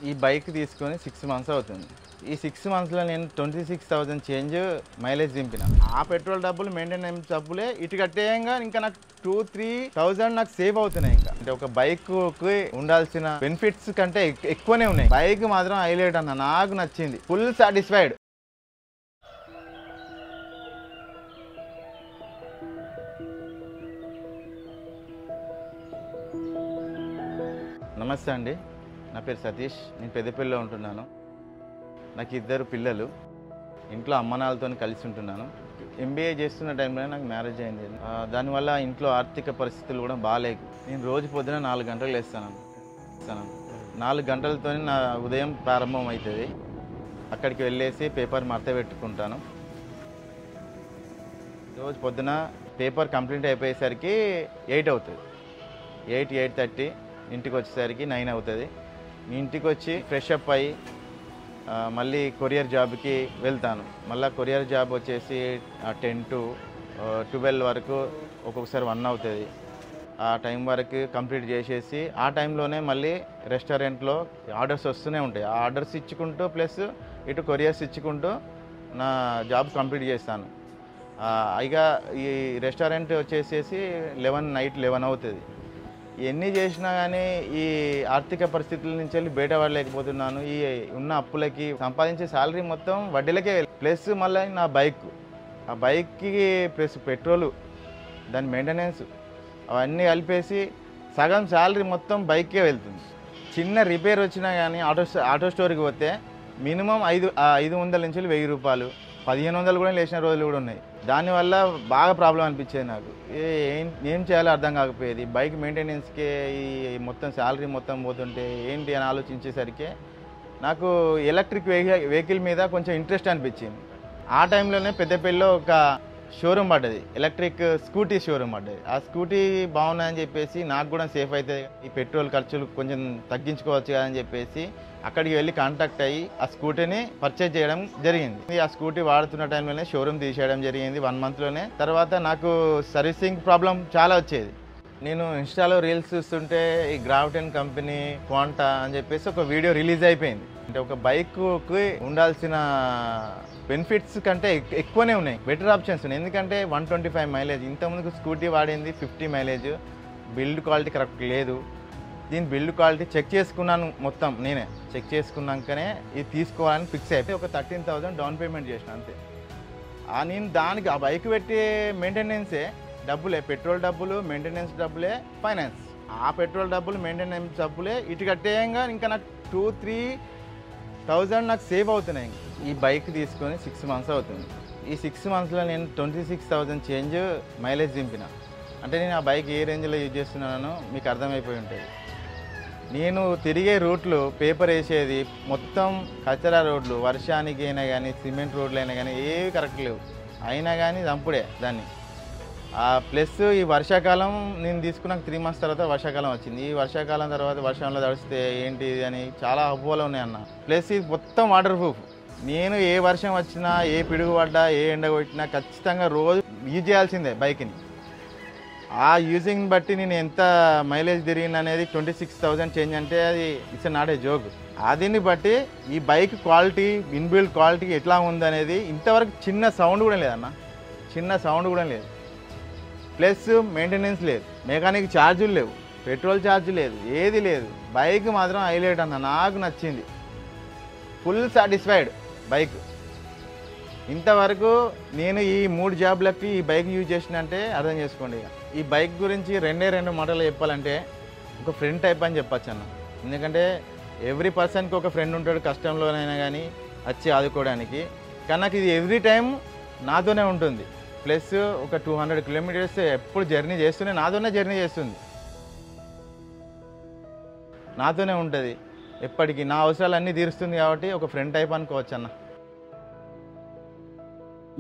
ఈ బైక్ తీసుకొని 6 మంత్స్ అవుతుంది. ఈ 6 మంత్స్లో నేను 26,000 చేంజ్ మైలేజ్ దింపిన. ఆ పెట్రోల్ డబ్బులు, మెయింటెనెన్స్ డబ్బులే ఇటు కట్టేయంగా ఇంకా నాకు 2-3,000 నాకు సేవ్ అవుతున్నాయి. ఇంకా అంటే ఒక బైక్కి ఉండాల్సిన బెనిఫిట్స్ కంటే ఎక్కువనే ఉన్నాయి. బైక్ మాత్రం హైలైట్ అన్న, నాకు నచ్చింది, ఫుల్ సాటిస్ఫైడ్. నమస్తే అండి, నా పేరు సతీష్. నేను పెద్దపల్లిలో ఉంటున్నాను. నాకు 2 పిల్లలు. ఇంట్లో అమ్మనాలతో కలిసి ఉంటున్నాను. MBA చేస్తున్న టైంలో నాకు మ్యారేజ్ అయింది. దానివల్ల ఇంట్లో ఆర్థిక పరిస్థితులు కూడా బాగాలేవు. నేను రోజు పొద్దున 4 గంటలు లేస్తాను. 4 గంటలతో నా ఉదయం ప్రారంభం అవుతుంది. అక్కడికి వెళ్ళేసి పేపర్ మడత పెట్టుకుంటాను. రోజు పొద్దున పేపర్ కంప్లీట్ అయిపోయేసరికి 8 అవుతుంది. 8-8:30. ఇంటికి వచ్చేసరికి 9 అవుతుంది. ఇంటికి వచ్చి ఫ్రెష్ అప్ అయ్యి మళ్ళీ కొరియర్ జాబ్కి వెళ్తాను. మళ్ళీ కొరియర్ జాబ్ వచ్చేసి 10 to 12 వరకు, ఒక్కొక్కసారి 1 అవుతుంది. ఆ టైం వరకు కంప్లీట్ చేసేసి ఆ టైంలోనే మళ్ళీ రెస్టారెంట్లో ఆర్డర్స్ వస్తూనే ఉంటాయి. ఆ ఆర్డర్స్ ఇచ్చుకుంటూ ప్లస్ ఇటు కొరియర్స్ ఇచ్చుకుంటూ నా జాబ్ కంప్లీట్ చేస్తాను. ఇక ఈ రెస్టారెంట్ వచ్చేసేసి నైట్ 11 అవుతుంది. ఎన్ని చేసినా కానీ ఈ ఆర్థిక పరిస్థితుల నుంచి వెళ్ళి బయటపడలేకపోతున్నాను. ఈ ఉన్న అప్పులకి సంపాదించే శాలరీ మొత్తం వడ్డీలకే, ప్లస్ మళ్ళీ నా ఆ బైక్కి ప్లస్ పెట్రోలు, దాని మెయింటెనెన్స్, అవన్నీ కలిపేసి సగం శాలరీ మొత్తం బైక్కే వెళ్తుంది. చిన్న రిపేర్ వచ్చినా కానీ ఆటో స్టోర్కి పోతే మినిమం 500 నుంచి 1,000 రూపాయలు, 1,500 కూడా లేచిన రోజులు కూడా ఉన్నాయి. దానివల్ల బాగా ప్రాబ్లం అనిపించేది నాకు. ఏం చేయాలో అర్థం కాకపోయేది. బైక్ మెయింటెనెన్స్కే ఈ మొత్తం శాలరీ మొత్తం పోతుంటే ఏంటి అని ఆలోచించేసరికి నాకు ఎలక్ట్రిక్ వెహికల్ మీద కొంచెం ఇంట్రెస్ట్ అనిపించింది. ఆ టైంలోనే పెద్దపల్లిలో ఒక షోరూమ్ పడ్డది, ఎలక్ట్రిక్ స్కూటీ షోరూమ్ పడ్డది. ఆ స్కూటీ బాగున్నాయని చెప్పేసి నాకు కూడా సేఫ్ అయితే ఈ పెట్రోల్ ఖర్చులు కొంచెం తగ్గించుకోవచ్చు కదని చెప్పేసి అక్కడికి వెళ్ళి కాంటాక్ట్ అయ్యి ఆ స్కూటీని పర్చేజ్ చేయడం జరిగింది. ఆ స్కూటీ వాడుతున్న టైంలోనే షోరూమ్ తీసేయడం జరిగింది 1 మంత్లోనే. తర్వాత నాకు సర్వీసింగ్ ప్రాబ్లం చాలా వచ్చేది. నేను ఇన్స్టాలో రీల్స్ చూస్తుంటే ఈ గ్రావిటన్ కంపెనీ క్వాంటా అని చెప్పేసి ఒక వీడియో రిలీజ్ అయిపోయింది. అంటే ఒక బైక్కి ఉండాల్సిన బెనిఫిట్స్ కంటే ఎక్కువనే ఉన్నాయి, బెటర్ ఆప్షన్స్ ఉన్నాయి. ఎందుకంటే 125 మైలేజ్, ఇంతకుముందుకు స్కూటీ వాడింది 50 మైలేజ్. బిల్డ్ క్వాలిటీ కరెక్ట్ లేదు. దీని బిల్డ్ క్వాలిటీ చెక్ చేసుకున్నాను, మొత్తం నేనే చెక్ చేసుకున్నాకనే ఇది తీసుకోవాలని ఫిక్స్ అయిపోయి ఒక 13,000 డౌన్ పేమెంట్ చేసిన అంతే. నేను దానికి ఆ బైక్ పెట్టే మెయింటెనెన్సే డబ్బులే, పెట్రోల్ డబ్బులు, మెయింటెనెన్స్ డబ్బులే, ఫైనాన్స్. ఆ పెట్రోల్ డబ్బులు, మెయింటెనెన్స్ డబ్బులే ఇటు కట్టేయంగా ఇంకా నాకు 2-3,000 నాకు సేవ్ అవుతున్నాయి. ఈ బైక్ తీసుకొని 6 మంత్స్ అవుతుంది. ఈ 6 మంత్స్లో నేను 26,000 చేంజ్ మైలేజ్ దింపిన. అంటే నేను ఆ బైక్ ఏ రేంజ్లో యూజ్ చేస్తున్నానో మీకు అర్థమైపోయి ఉంటుంది. నేను తిరిగే రూట్లు, పేపర్ వేసేది మొత్తం కచరా రోడ్లు, వర్షానికి అయినా కానీ సిమెంట్ రోడ్లు అయినా కానీ ఏవి కరెక్ట్ లేవు. అయినా కానీ చంపుడే దాన్ని. ప్లస్ ఈ వర్షాకాలం నేను తీసుకున్నాక 3 మంత్స్ తర్వాత వర్షాకాలం వచ్చింది. ఈ వర్షాకాలం తర్వాత వర్షంలో తడిస్తే ఏంటి అని చాలా అపోహలు ఉన్నాయి అన్న. ప్లస్ ఇది మొత్తం వాటర్ ప్రూఫ్. నేను ఏ వర్షం వచ్చినా, ఏ పిడుగు పడ్డా, ఏ ఎండ కొట్టినా ఖచ్చితంగా రోజు యూజ్ చేయాల్సిందే బైక్ని. ఆ యూజింగ్ బట్టి నేను ఎంత మైలేజ్ తిరిగింది అనేది 26,000 చేంజ్ అంటే అది ఇట్స్ నాట్ ఏ జోక్. దీన్ని బట్టి ఈ బైక్ క్వాలిటీ, ఇన్బిల్డ్ క్వాలిటీ ఎట్లా ఉందనేది ఇంతవరకు చిన్న సౌండ్ కూడా లేదన్న, చిన్న సౌండ్ కూడా లేదు. ప్లస్ మెయింటెనెన్స్ లేదు, మెకానిక్ ఛార్జీలు లేవు, పెట్రోల్ ఛార్జ్ లేదు, ఏది లేదు. బైక్ మాత్రం హైలైట్ అన్న, నాకు నచ్చింది, ఫుల్ సాటిస్ఫైడ్ బైక్. ఇంతవరకు నేను ఈ 3 జాబ్లకి ఈ బైక్ యూజ్ చేసిన అంటే అర్థం చేసుకోండి. ఈ బైక్ గురించి 2 మాటలు చెప్పాలంటే ఒక ఫ్రెండ్ టైప్ అని చెప్పచ్చు అన్న. ఎందుకంటే ఎవ్రీ పర్సన్కి ఒక ఫ్రెండ్ ఉంటాడు, కష్టంలోనైనా కానీ వచ్చి ఆదుకోవడానికి. కానీ నాకు ఇది ఎవ్రీ టైం నాతోనే ఉంటుంది. ప్లస్ ఒక 200 కిలోమీటర్స్ ఎప్పుడు జర్నీ చేస్తూనే, నాతోనే జర్నీ చేస్తుంది, నాతోనే ఉంటుంది ఎప్పటికీ. నా అవసరాలన్నీ తీరుస్తుంది కాబట్టి ఒక ఫ్రెండ్ టైప్ అనుకోవచ్చు అన్న.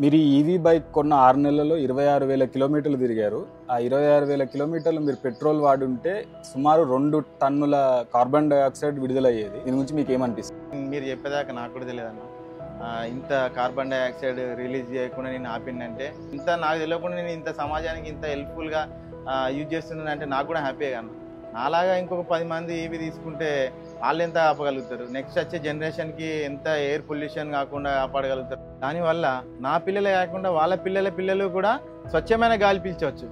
మీరు ఈ ఈవీ బైక్ కొన్న 6 నెలల్లో 26,000 కిలోమీటర్లు తిరిగారు. ఆ 26,000 కిలోమీటర్లు మీరు పెట్రోల్ వాడుంటే సుమారు 2 టన్నుల కార్బన్ డైఆక్సైడ్ విడుదలయ్యేది. దీని గురించి మీకు ఏమనిపిస్తుంది? మీరు చెప్పేదాకా నాకు కూడా తెలియదన్న. ఇంత కార్బన్ డైఆక్సైడ్ రిలీజ్ చేయకుండా నేను ఆపిందంటే, ఇంత నాకు తెలియకుండా నేను ఇంత సమాజానికి ఇంత హెల్ప్ఫుల్గా యూజ్ చేస్తున్నానంటే నాకు కూడా హ్యాపీగా అన్న. నాలాగా ఇంకొక 10 మంది ఇవి తీసుకుంటే వాళ్ళు ఎంత ఆపగలుగుతారు? నెక్స్ట్ వచ్చే జనరేషన్కి ఎంత ఎయిర్ పొల్యూషన్ కాకుండా కాపాడగలుగుతారు? దానివల్ల నా పిల్లలే కాకుండా వాళ్ళ పిల్లల పిల్లలు కూడా స్వచ్ఛమైన గాలి పీల్చవచ్చు.